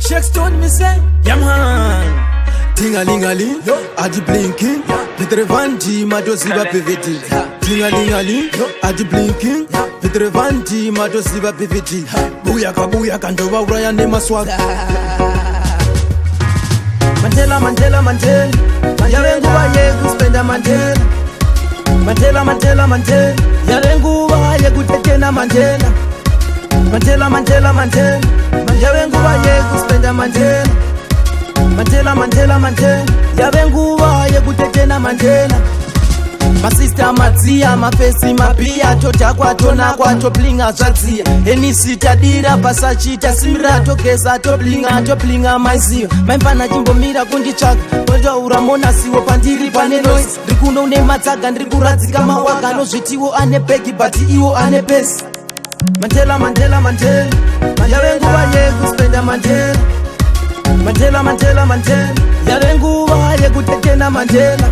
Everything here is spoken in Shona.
Shakestone me say, yeah man. Ting-a-ling-a-ling, adi blinking. Petre Vanji, madosiba PVT. Ting-a-ling-a-ling, adi blinking. Petre Vanji, madosiba PVT. Booyaka, booyaka, ndova uraya nema swag. Mandela, Mandela, Mandela. Yarengu wa yegu spenda Mandela. Mandela, Mandela, Mandela. Yarengu wa yegu tetena Mandela. Mandela, Mandela, Mandela. Yarengu wa yegu spenda Mandela. Mandela, Mandela, Mandela. Yarengu wa yegu tetena Mandela. Masista matia, mafesi mapia. Tota kwa tona kwa toplinga zatia. Eni sitadira pasachita simira tokeza toplinga maizio. Maimfana jimbo mira kundi chaka. Wajo uramona siwo pandiri pane noise. Rikuno une mataga nrikurazi kama waka. No jitiwo ane peki bati iwo ane pesi. Mandela, Mandela, Mandela. Yarengu wa yegu spenda Mandela. Mandela, Mandela, Mandela. Yarengu wa yegu tetena Mandela.